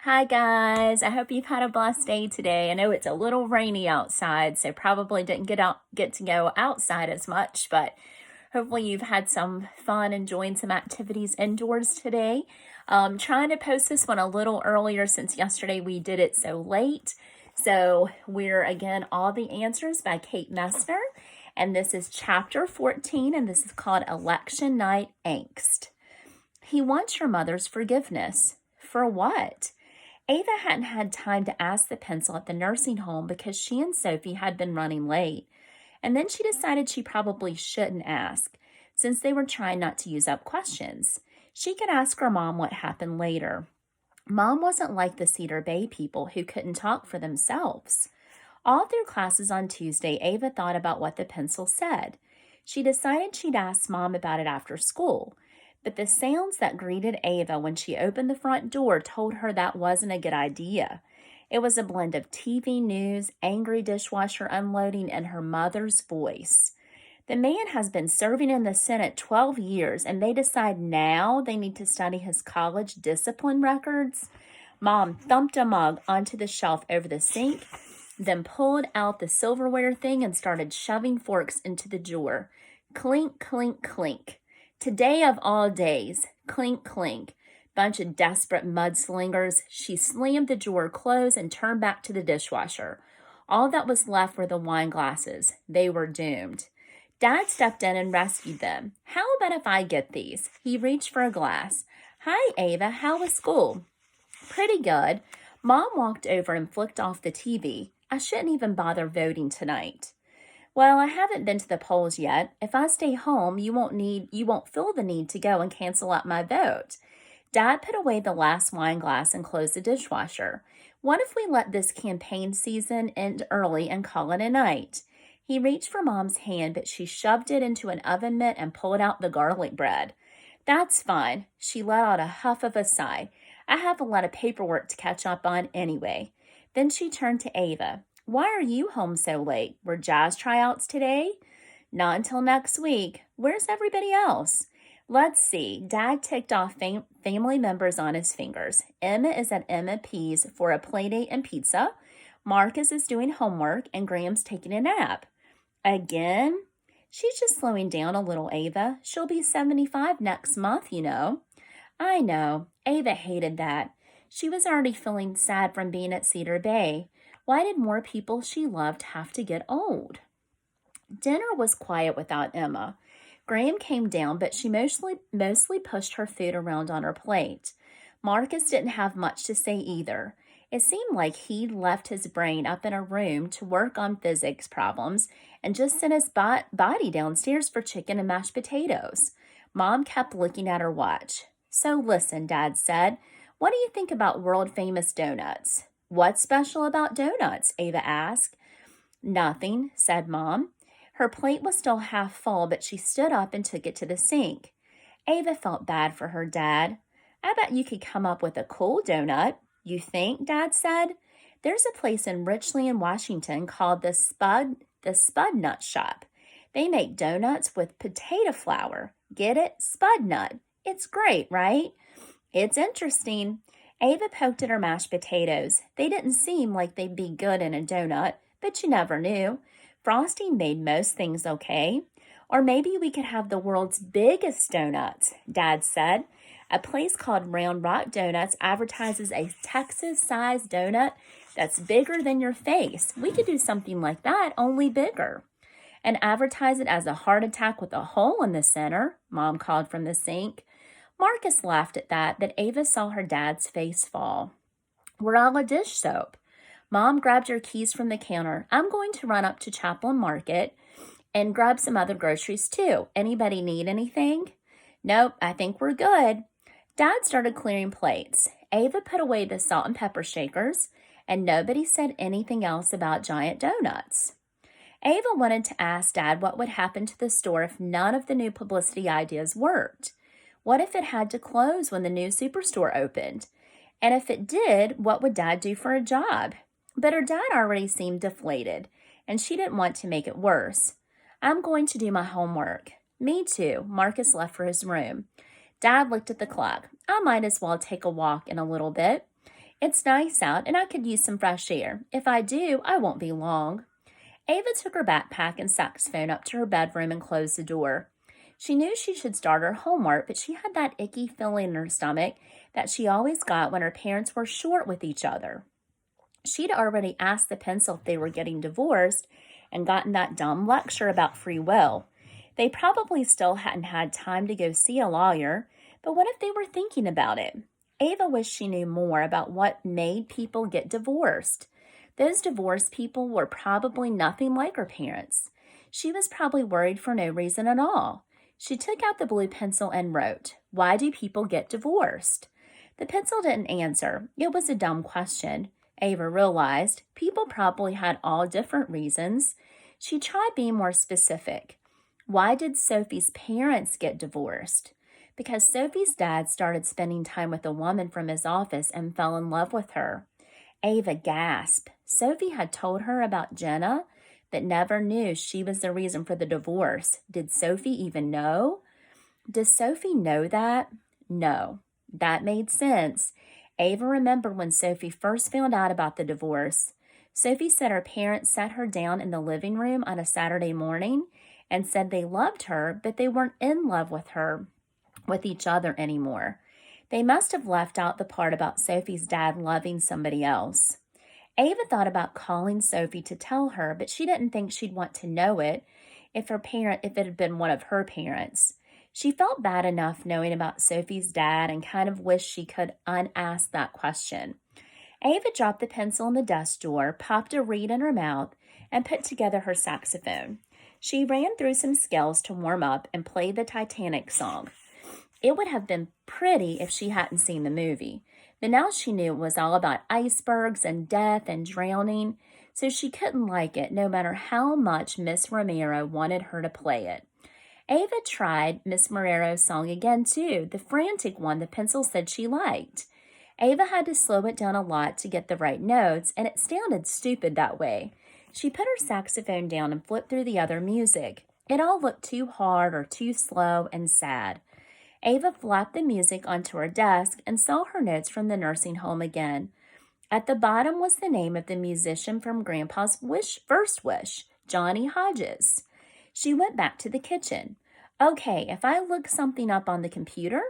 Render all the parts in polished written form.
Hi guys, I hope you've had a blessed day today. I know it's a little rainy outside, so probably didn't get to go outside as much, but hopefully you've had some fun enjoying some activities indoors today. Trying to post this one a little earlier since yesterday we did it so late. So we're again All the Answers by Kate Messner, and this is chapter 14, and this is called Election Night Angst. He wants your mother's forgiveness. For what? Ava hadn't had time to ask the pencil at the nursing home because she and Sophie had been running late. And then she decided she probably shouldn't ask, since they were trying not to use up questions. She could ask her mom what happened later. Mom wasn't like the Cedar Bay people who couldn't talk for themselves. All through classes on Tuesday, Ava thought about what the pencil said. She decided she'd ask Mom about it after school. But the sounds that greeted Ava when she opened the front door told her that wasn't a good idea. It was a blend of TV news, angry dishwasher unloading, and her mother's voice. The man has been serving in the Senate 12 years, and they decide now they need to study his college discipline records. Mom thumped a mug onto the shelf over the sink, then pulled out the silverware thing and started shoving forks into the drawer. Clink, clink, clink. Today of all days, clink, clink. Bunch of desperate mudslingers. She slammed the drawer closed and turned back to the dishwasher. All that was left were the wine glasses. They were doomed. Dad stepped in and rescued them. How about if I get these? He reached for a glass. Hi, Ava. How was school? Pretty good. Mom walked over and flicked off the TV. I shouldn't even bother voting tonight. Well, I haven't been to the polls yet. If I stay home, you won't feel the need to go and cancel out my vote. Dad put away the last wine glass and closed the dishwasher. What if we let this campaign season end early and call it a night? He reached for Mom's hand, but she shoved it into an oven mitt and pulled out the garlic bread. That's fine. She let out a huff of a sigh. I have a lot of paperwork to catch up on anyway. Then she turned to Ava. Why are you home so late? Were jazz tryouts today? Not until next week. Where's everybody else? Let's see. Dad ticked off family members on his fingers. Emma is at Emma P's for a playdate and pizza. Marcus is doing homework, and Graham's taking a nap. Again? She's just slowing down a little, Ava. She'll be 75 next month, you know. I know. Ava hated that. She was already feeling sad from being at Cedar Bay. Why did more people she loved have to get old? Dinner was quiet without Emma. Graham came down, but she mostly pushed her food around on her plate. Marcus didn't have much to say either. It seemed like he'd left his brain up in a room to work on physics problems and just sent his body downstairs for chicken and mashed potatoes. Mom kept looking at her watch. So listen, Dad said, what do you think about world-famous donuts? What's special about donuts? Ava asked. Nothing, said Mom. Her plate was still half full, but she stood up and took it to the sink. Ava felt bad for her dad. I bet you could come up with a cool donut. You think? Dad said. There's a place in Richland, Washington called the Spud Nut Shop. They make donuts with potato flour. Get it? Spud Nut. It's great, right? It's interesting. Ava poked at her mashed potatoes. They didn't seem like they'd be good in a donut, but you never knew. Frosting made most things okay. Or maybe we could have the world's biggest donuts, Dad said. A place called Round Rock Donuts advertises a Texas-sized donut that's bigger than your face. We could do something like that, only bigger. And advertise it as a heart attack with a hole in the center, Mom called from the sink. Marcus laughed at that, but Ava saw her dad's face fall. We're out of dish soap. Mom grabbed her keys from the counter. I'm going to run up to Chaplin Market and grab some other groceries too. Anybody need anything? Nope, I think we're good. Dad started clearing plates. Ava put away the salt and pepper shakers, and nobody said anything else about giant donuts. Ava wanted to ask Dad what would happen to the store if none of the new publicity ideas worked. What if it had to close when the new superstore opened? And if it did, what would Dad do for a job? But her dad already seemed deflated, and she didn't want to make it worse. I'm going to do my homework. Me too. Marcus left for his room. Dad looked at the clock. I might as well take a walk in a little bit. It's nice out and I could use some fresh air. If I do, I won't be long. Ava took her backpack and saxophone up to her bedroom and closed the door. She knew she should start her homework, but she had that icky feeling in her stomach that she always got when her parents were short with each other. She'd already asked the pencil if they were getting divorced and gotten that dumb lecture about free will. They probably still hadn't had time to go see a lawyer, but what if they were thinking about it? Ava wished she knew more about what made people get divorced. Those divorced people were probably nothing like her parents. She was probably worried for no reason at all. She took out the blue pencil and wrote, "Why do people get divorced?" The pencil didn't answer. It was a dumb question. Ava realized people probably had all different reasons. She tried being more specific. Why did Sophie's parents get divorced? Because Sophie's dad started spending time with a woman from his office and fell in love with her. Ava gasped. Sophie had told her about Jenna, but never knew she was the reason for the divorce. Did Sophie even know? Does Sophie know that? No. That made sense. Ava remembered when Sophie first found out about the divorce. Sophie said her parents sat her down in the living room on a Saturday morning and said they loved her, but they weren't in love with each other anymore. They must have left out the part about Sophie's dad loving somebody else. Ava thought about calling Sophie to tell her, but she didn't think she'd want to know it if it had been one of her parents. She felt bad enough knowing about Sophie's dad and kind of wished she could unask that question. Ava dropped the pencil in the desk drawer, popped a reed in her mouth, and put together her saxophone. She ran through some scales to warm up and played the Titanic song. It would have been pretty if she hadn't seen the movie, but now she knew it was all about icebergs and death and drowning, so she couldn't like it no matter how much Miss Romero wanted her to play it. Ava tried Miss Morero's song again, too, the frantic one the pencil said she liked. Ava had to slow it down a lot to get the right notes, and it sounded stupid that way. She put her saxophone down and flipped through the other music. It all looked too hard or too slow and sad. Ava flapped the music onto her desk and saw her notes from the nursing home again. At the bottom was the name of the musician from Grandpa's first wish, Johnny Hodges. She went back to the kitchen. Okay, if I look something up on the computer?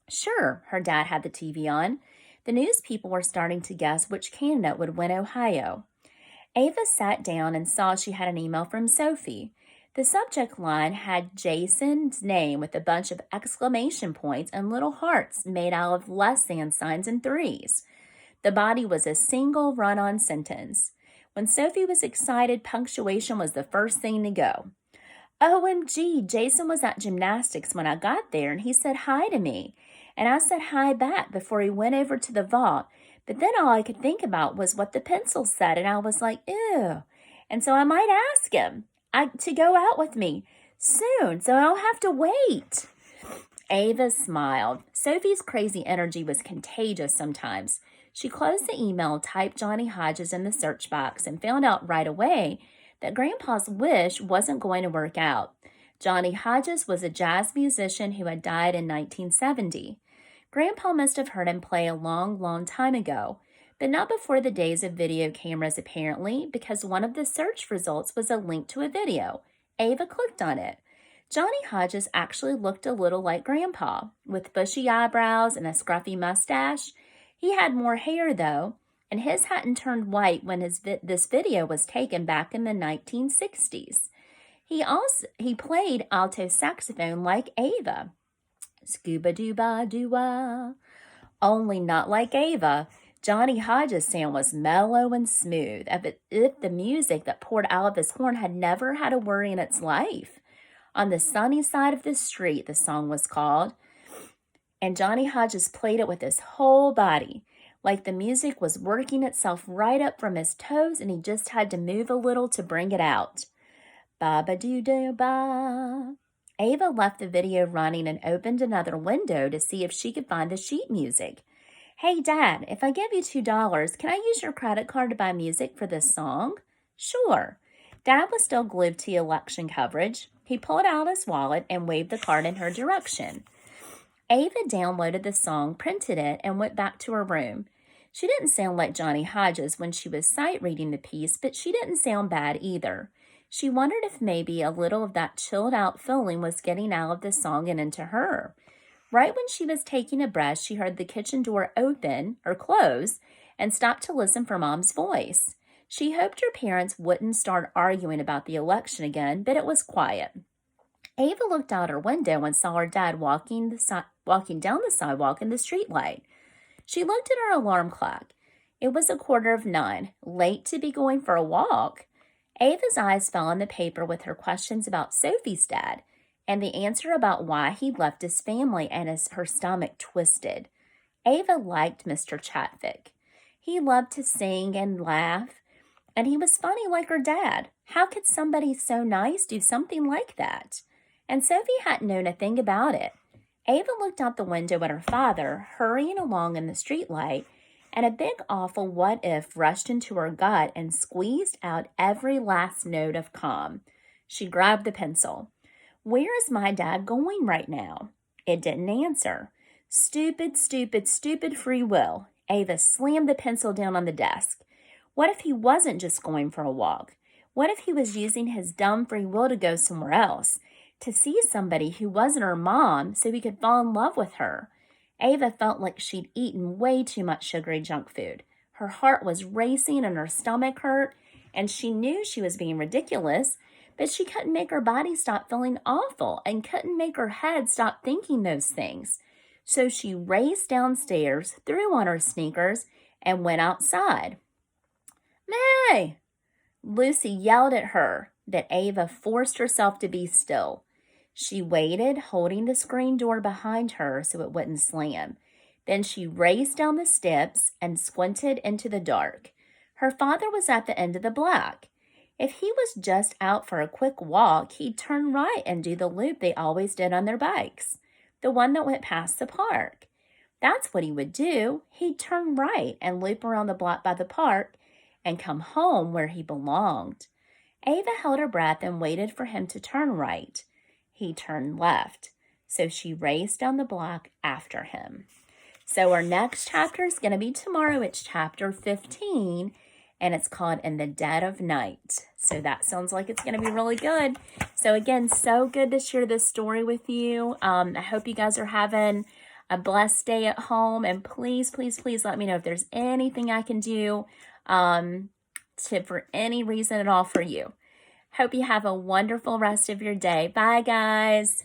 Sure, her dad had the TV on. The news people were starting to guess which candidate would win Ohio. Ava sat down and saw she had an email from Sophie. The subject line had Jason's name with a bunch of exclamation points and little hearts made out of less than signs and threes. The body was a single run-on sentence. When Sophie was excited, punctuation was the first thing to go. OMG, Jason was at gymnastics when I got there and he said hi to me. And I said hi back before he went over to the vault. But then all I could think about was what the pencil said and I was like, ew. And so I might ask him to go out with me soon, so I'll have to wait. Ava smiled. Sophie's crazy energy was contagious sometimes. She closed the email, typed Johnny Hodges in the search box, and found out right away that Grandpa's wish wasn't going to work out. Johnny Hodges was a jazz musician who had died in 1970. Grandpa must have heard him play a long, long time ago, but not before the days of video cameras apparently, because one of the search results was a link to a video. Ava clicked on it. Johnny Hodges actually looked a little like Grandpa, with bushy eyebrows and a scruffy mustache. He had more hair, though, and his hadn't turned white when this video was taken back in the 1960s. He played alto saxophone like Ava. Scuba-dooba-doo-wah. Only not like Ava. Johnny Hodges' sound was mellow and smooth, as if the music that poured out of his horn had never had a worry in its life. On the Sunny Side of the Street, the song was called, and Johnny Hodges played it with his whole body, like the music was working itself right up from his toes and he just had to move a little to bring it out. Ba-ba-doo-doo-ba. Ava left the video running and opened another window to see if she could find the sheet music. Hey, Dad, if I give you $2, can I use your credit card to buy music for this song? Sure. Dad was still glued to election coverage. He pulled out his wallet and waved the card in her direction. Ava downloaded the song, printed it, and went back to her room. She didn't sound like Johnny Hodges when she was sight reading the piece, but she didn't sound bad either. She wondered if maybe a little of that chilled out feeling was getting out of the song and into her. Right when she was taking a breath, she heard the kitchen door open or close and stopped to listen for Mom's voice. She hoped her parents wouldn't start arguing about the election again, but it was quiet. Ava looked out her window and saw her dad walking down the sidewalk in the streetlight. She looked at her alarm clock. It was 9:15, late to be going for a walk. Ava's eyes fell on the paper with her questions about Sophie's dad and the answer about why he'd left his family, and her stomach twisted. Ava liked Mr. Chatfick. He loved to sing and laugh, and he was funny like her dad. How could somebody so nice do something like that? And Sophie hadn't known a thing about it. Ava looked out the window at her father, hurrying along in the streetlight, and a big awful what if rushed into her gut and squeezed out every last note of calm. She grabbed the pencil. Where is my dad going right now? It didn't answer. Stupid, stupid, stupid free will. Ava slammed the pencil down on the desk. What if he wasn't just going for a walk? What if he was using his dumb free will to go somewhere else? To see somebody who wasn't her mom so he could fall in love with her? Ava felt like she'd eaten way too much sugary junk food. Her heart was racing and her stomach hurt, and she knew she was being ridiculous, but she couldn't make her body stop feeling awful and couldn't make her head stop thinking those things. So she raced downstairs, threw on her sneakers, and went outside. May! Lucy yelled at her, but Ava forced herself to be still. She waited, holding the screen door behind her so it wouldn't slam. Then she raced down the steps and squinted into the dark. Her father was at the end of the block. If he was just out for a quick walk, he'd turn right and do the loop they always did on their bikes, the one that went past the park. That's what he would do. He'd turn right and loop around the block by the park and come home where he belonged. Ava held her breath and waited for him to turn right. He turned left, so she raced down the block after him. So our next chapter is going to be tomorrow. It's chapter 15, and it's called In the Dead of Night. So that sounds like it's going to be really good. So again, so good to share this story with you. I hope you guys are having a blessed day at home, and please, please, please let me know if there's anything I can do for any reason at all for you. Hope you have a wonderful rest of your day. Bye, guys.